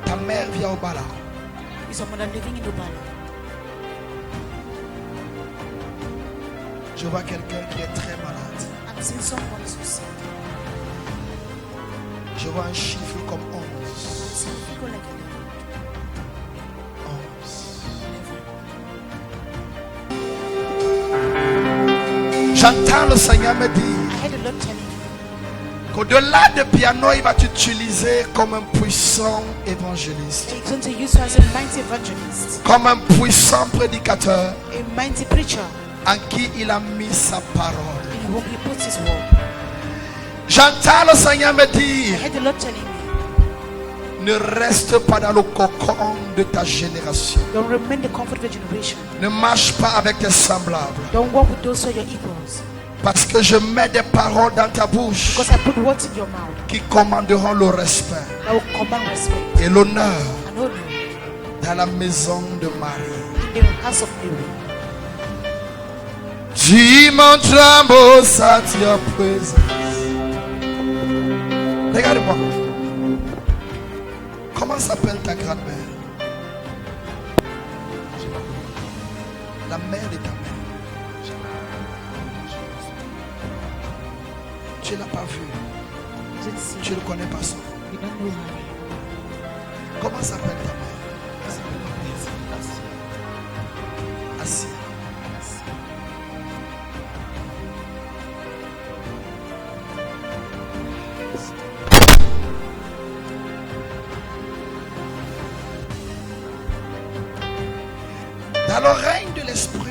Ta mère vient au Bala. Is your mother living in Ubala? Je vois quelqu'un qui est très malade. I'm seeing someone who's sick. Je vois un chiffre comme 11. I'm seeing people like 11. J'entends le Seigneur me dire I heard the Lord telling me qu'au-delà de piano, il va t'utiliser comme un puissant évangéliste, that He's going to use you as a mighty evangelist, comme un puissant prédicateur a mighty preacher, en qui il a mis sa parole. in whom He puts His word. J'entends le Seigneur me I dire, heard the Lord telling me, ne reste pas dans le cocon de ta génération. don't remain the comfort of your generation. Ne marche pas avec tes semblables. Don't walk with those who are your equals. Parce que je mets des paroles dans ta bouche Because I put words in your mouth qui commanderont le respect that will command respect et l'honneur and honor dans la maison de Marie. in the house of Mary. Tu montres à ta présence. Regarde-moi. Comment s'appelle ta grand-mère? La mère de ta mère. Tu ne l'as pas vu. You didn't see Tu her. ne connais pas son nom. You don't know her. Comment s'appelle ta mère? Assis. Dans le règne de l'esprit,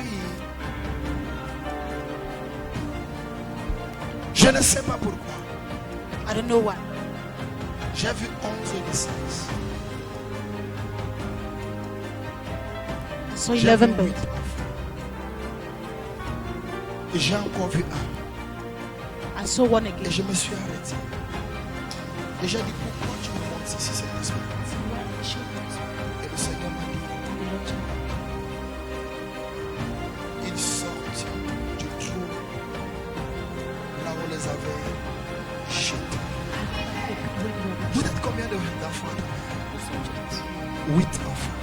je ne sais pas pourquoi, I don't know why. j'ai vu 11 naissances. I saw J'ai 11 vu birds. 8 enfants. Et j'ai encore vu un. I saw one Et again. je me suis arrêté. Et j'ai dit, pourquoi tu me montres ici cet esprit? Et le Seigneur m'a dit, ils sortent du trou là où on les avait jetés. Vous êtes combien d'enfants? 8 enfants.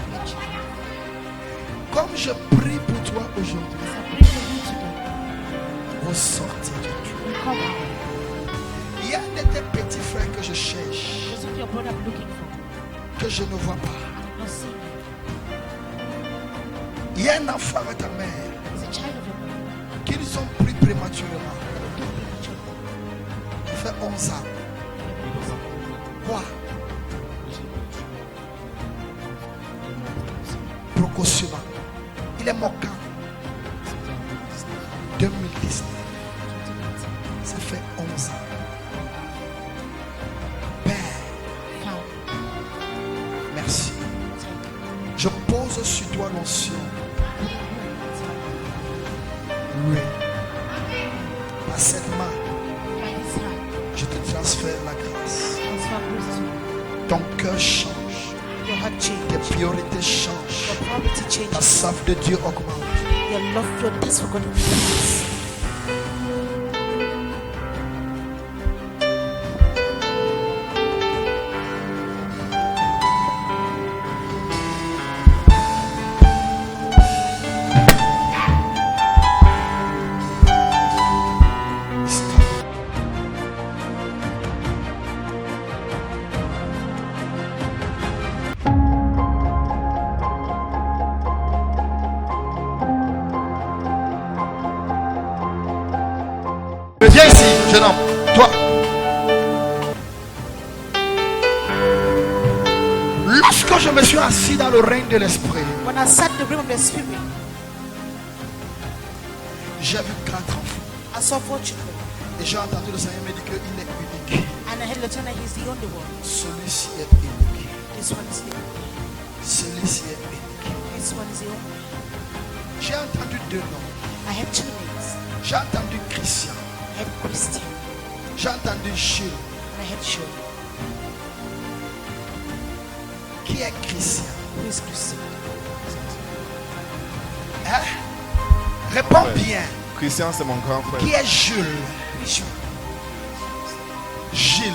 Comme je prie pour toi aujourd'hui, vous sortez du trou. Il y a de tes petits frères que je cherche, That's what your brother I'm looking for. que je ne vois pas. I'm not seeing him. Il y a un enfant à ta mère He's a child of your mother. qu'ils ont pris prématurément. Don't premature. Il fait 11 ans. Quoi? Précocement. Il est moquant. 2019. Ça fait 11 ans. Père, merci. Je pose sur toi l'onction. Oui. Par cette main, je te transfère la grâce. Ton cœur change. Your heart change. Tes priorités changent. Your poverty Ta changes. soif de Dieu augmente. Your love, your thirst for God. Viens ici, jeune homme. Toi. Lorsque je me suis assis dans le règne de l'esprit, When I sat in the room of the Spirit, j'ai vu 4 enfants. I saw 4 children. Et j'ai entendu le Seigneur me dire qu'il est unique. And I heard the Lieutenant, he's the only one. Celui-ci est unique. This one is the only. Celui-ci est unique. This one is the only. J'ai entendu 2 noms. I have 2 names. J'ai entendu Christian. I have Christian J'ai entendu Jules. and I have Sean. Qui est Christian? Who is Christian? Hein? Réponds Ouais. bien. Christian, c'est mon grand frère. Qui est Jules? Bishop. Gilles.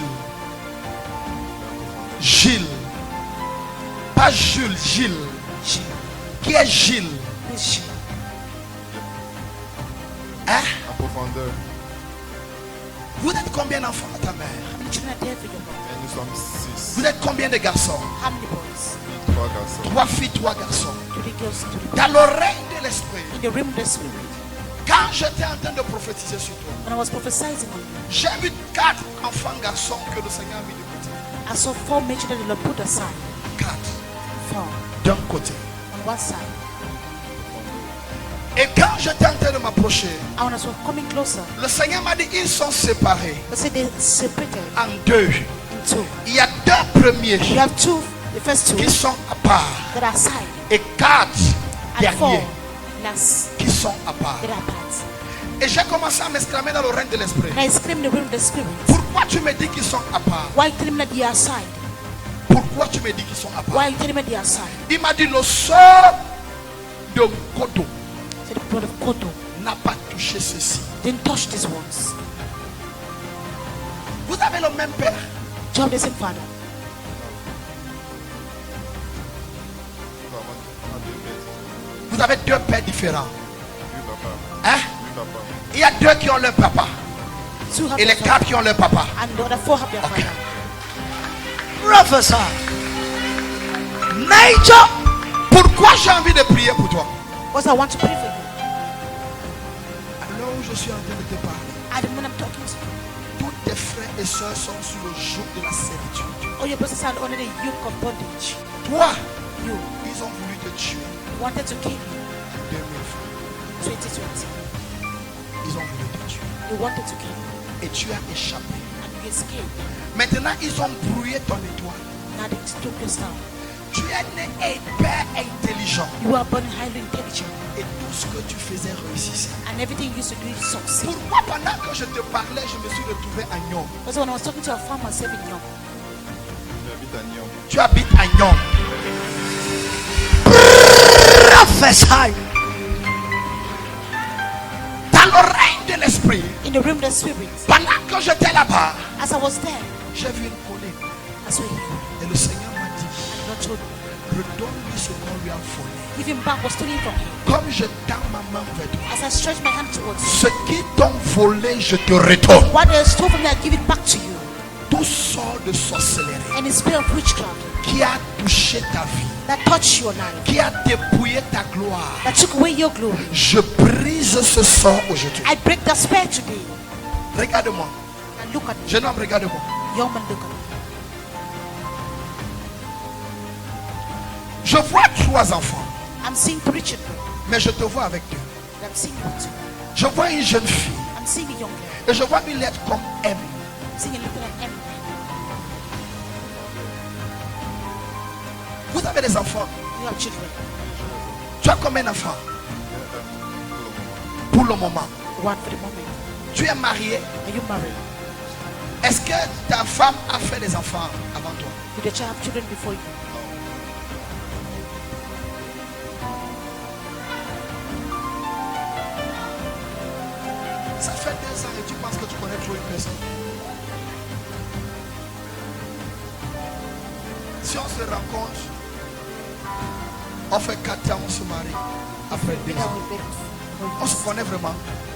Gilles. Pas Jules, Gilles. Gilles. Qui est Gilles? Bishop. Hein? En profondeur. Vous êtes combien d'enfants à ta mère? How many children are there for your mom? Et nous sommes 6. Vous êtes combien de garçons? How many boys? 3 garçons. 3 filles, 3 garçons. 3 girls, 3 boys. Dans l'oreille de l'esprit, In the realm of the spirit, quand j'étais en train de prophétiser sur toi, when I was prophesying on you, j'ai vu 4 enfants garçons que le Seigneur a mis de côté. I saw 4 men children that the Lord put aside. 4 4 d'un côté. on one side. Et quand j'étais en train de m'approcher, And when I was coming closer, le Seigneur m'a dit ils sont séparés I said they separated en 2. in 2. Il y a 2 premiers You have 2, the first 2 qui sont à part that are side, et 4 and 4 derniers last qui sont à part. that are part. Et j'ai commencé à m'exclamer dans l'oreille de l'esprit. And I screamed in the realm of the spirit. Pourquoi tu me dis qu'ils sont à part? Why you telling me that they are side? Pourquoi tu me dis qu'ils sont à part? Why you telling me they are side? Il m'a dit le sort de Kodo Said the blood of Koto n'a pas touché ceci. didn't touch these ones. Vous avez le même père. You have the same father. On a 2 pères. Vous avez 2 pères différents. Lui, papa. Hein? Lui, papa. Il y a 2 qui ont leur papa 2 have et les their 4 father, qui ont leur papa. and the other 4 have their Okay. father. Prophesy. Major. Pourquoi j'ai envie de prier pour toi? Because I want to pray for you. Alors où je suis en train de te parler, And when I'm talking to you, tous tes frères et sœurs sont sur le joug de la servitude. all your brothers are under the yoke of bondage. Toi, You ils ont voulu te tuer wanted to kill you en 2020. 2020. Ils ont voulu te tuer. They wanted to kill you. Et tu as échappé. And you escaped. Maintenant, ils ont brouillé ton étoile. Now they took your star. Tu es né hyper intelligent. You are born highly intelligent. Et tout ce que tu faisais réussissait. And everything you used to do is succeed. Pourquoi pendant que je te parlais, je me suis retrouvé à Nyom? Because when I was talking to a farmer serving young, J'habite à Nyon. Tu habites à Nyom. Prophesy. Dans l'oreille de l'esprit, in the realm of the spirit, pendant que j'étais là-bas, as I was there, j'ai vu une colline. I saw him. Et le Seigneur m'a dit, And God told me, redonne-lui ce qu'on lui a volé. give him back what's stolen from him. Comme je tends ma main vers toi, As I stretch my hand towards you, ce qui t'ont volé, je te retourne. what they stole from me, I give it back to you. Tout sort de sorcellerie And the spirit of witchcraft qui a touché ta vie, that touched your life, qui a dépouillé ta gloire. that took away your glory, Je brise ce sort aujourd'hui. I break that spell today. Regarde-moi. And look at me. Jeune homme, regarde-moi. Young man, look at me. Je vois 3 enfants, I'm seeing 3 children. mais je te vois avec 2. And I'm seeing you with 2. Je vois une jeune fille I'm seeing a young girl. et je vois une lettre comme M. I'm seeing a little M. Vous avez des enfants. You have children. Tu as combien d'enfants? Pour le moment. One for the moment. Tu es marié. Are you married? Est-ce que ta femme a fait des enfants avant toi? Did your child have children before you? Ça fait 2 ans et tu penses que tu connais trop une personne. Si on se rencontre, on fait 4 ans, on se marie. Après 2 We know ans, we've been on se connaît vraiment.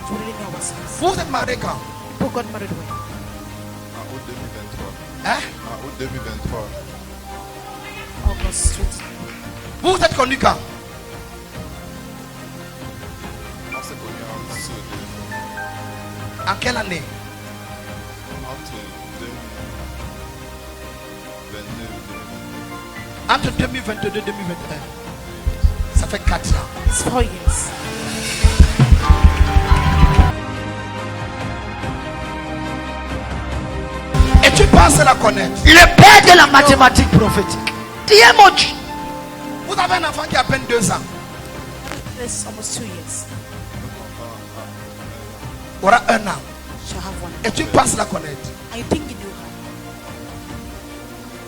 to really know ourselves. Vous êtes mariés quand? Who got married when? En août 2023. Hein? En août 2023. August 20. Vous vous êtes connus quand? On s'est connus en dessous de En quelle année? entre 2022 Entre 2022 et 2021. Ça fait 4 ans. It's 4 years. Et tu penses la connaître. Il est père de la mathématique prophétique. Diamoji. Vous avez un enfant qui a à peine 2 ans. It's almost 2 years. Aura 1 an. Shall have one. Et tu penses la connaître. And you think you knew her.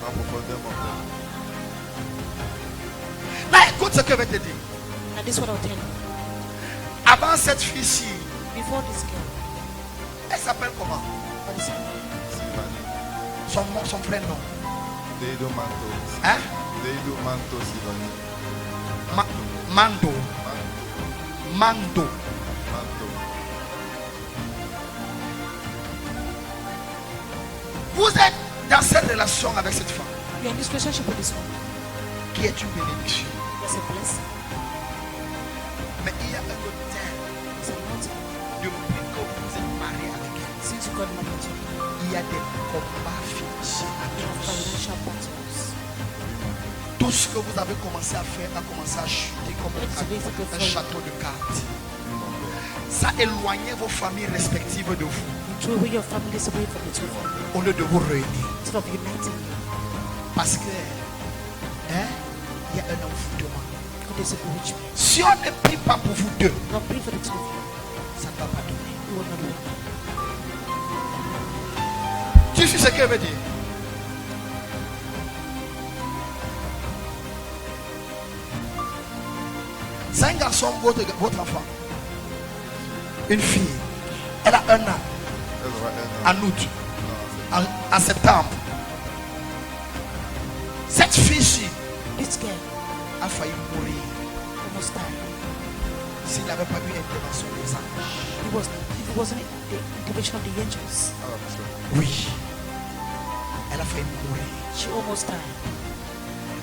en profondeur mon père. Là, écoute ce que je vais te dire. And this is what I'll tell you. Avant cette fille-ci, Before this girl, elle s'appelle comment? what is her name? Sylvanie. Son prénom. Deido Manto. Hein? Deido Manto Sylvanie. Mando. Mando. Manto. Vous êtes dans cette relation avec cette femme You're in this relationship with this woman. qui est une bénédiction. That's a blessing. Mais il y a un autre temps It's a mountain. depuis que vous êtes marié avec elle. Since you got married to her, Il y a des combats financiers. you have financial battles. Tout ce que vous avez commencé à faire a commencé à chuter comme un château de cartes. Ça éloignait vos familles respectives de vous You threw away your families away from the two of you au lieu de vous réunir. instead of uniting you. Parce que il y a un envoûtement. Because there's a bewitchment. Si on ne prie pas pour vous deux, Don't pray for the two of you. ça ne va pas donner. You will not win. Tu sais ce qu'elle veut dire? C'est un garçon, votre enfant. Une fille. Elle a 1 an. Elle aura un an. En août. En septembre. Cette fille-ci This girl a failli mourir almost died. s'il n'avait pas eu l'intervention des anges. It wasn't the intervention of the angels. Ah, la pasteur. Oui. Elle a failli mourir. She almost died.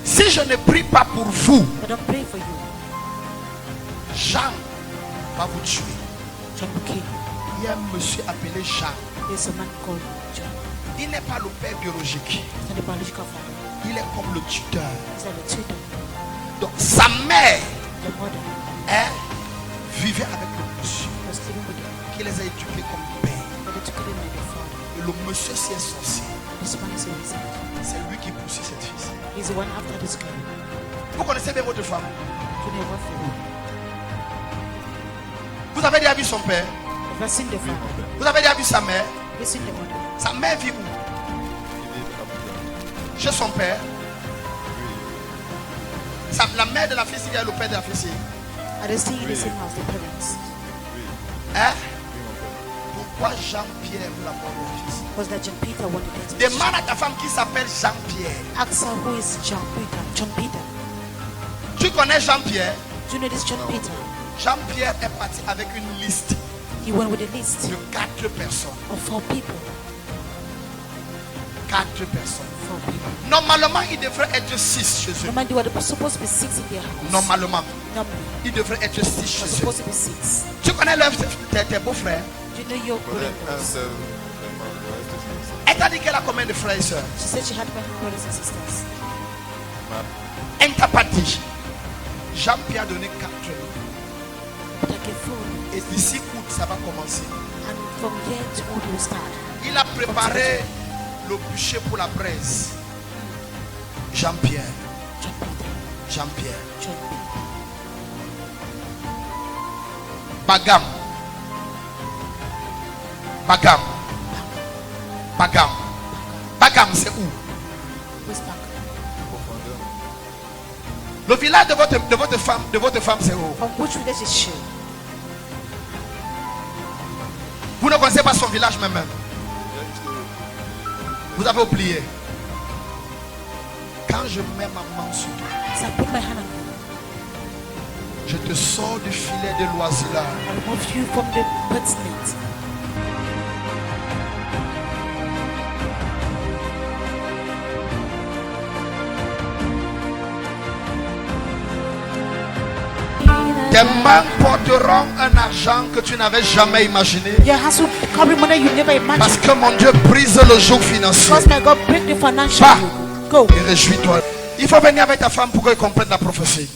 Si je ne prie pas pour vous, But don't pray for you. Jean va vous tuer. John Buchanan. Il y a un monsieur appelé Jean. There's a man called John. Il n'est pas le père biologique. He's not the biological father. Il est comme le tuteur. He's like the tutor. Donc sa mère The mother vivait avec le monsieur was living with him. qui les a éduqués comme père. But they took him like a father. Et le monsieur s'y est sorcier. This man is a wizard. C'est lui qui poursuit cette fille. He's the one after this girl. Vous connaissez bien votre femme. You know what for you. Vous avez déjà vu son père. Have you seen the father? Vous avez déjà vu sa mère. Have you seen the mother? Sa mère vit où? Il est à Abuja. Chez son père. Oui. La mère de la fille, il y a le père de la fille. Are they staying in the same house, the parents? Oui. Hein? Oui, mon père. Pourquoi Jean-Pierre veut la mort de la fille? Was that John Peter wanted to get Demande à ta femme qui s'appelle Jean-Pierre. Ask her who is John Peter. John Peter. Tu connais Jean-Pierre? Do you know this John Peter? Jean-Pierre est parti avec une liste He went with a list de 4 personnes. of 4 people. 4 personnes. 4 people. Normalement, il devrait être 6 chez eux. Normally, they were supposed to be 6 in their house. Normalement, Normally, il devrait être 6 they chez were eux. supposed to be 6. Tu connais tes beaux-frères? Do you know your Je connais un brothers? seul. Vraiment, le reste, je ne sais Elle t'a dit qu'elle a combien de frères et sœurs? She said she had many brothers and sisters. pas. Elle ne t'a pas dit. Jean-Pierre a donné 4. But I gave 4. Et d'ici août, ça va commencer. And from here to all will start. Il a préparé le bûcher pour la braise. Jean-Pierre. John Peter. Jean-Pierre. John Peter. Bagam. Bagam. Bagam. Bagam, c'est où? Where's back? Profondeur. Le village de votre femme, c'est où? From which village is she? Vous ne connaissez pas son village même. Juste, Vous avez oublié. Quand je mets ma main sur toi, So I put my hand on you. je te sors du filet de l'oiseleur. I remove you from the bird's net. Tes mains porteront un argent que tu n'avais jamais imaginé. Your hands will carry money you never Parce imagined. que mon Dieu brise le joug financier. Because my God break the financial Va. yoke. Go. Et réjouis-toi. Il faut venir avec ta femme pour qu'elle comprenne la prophétie.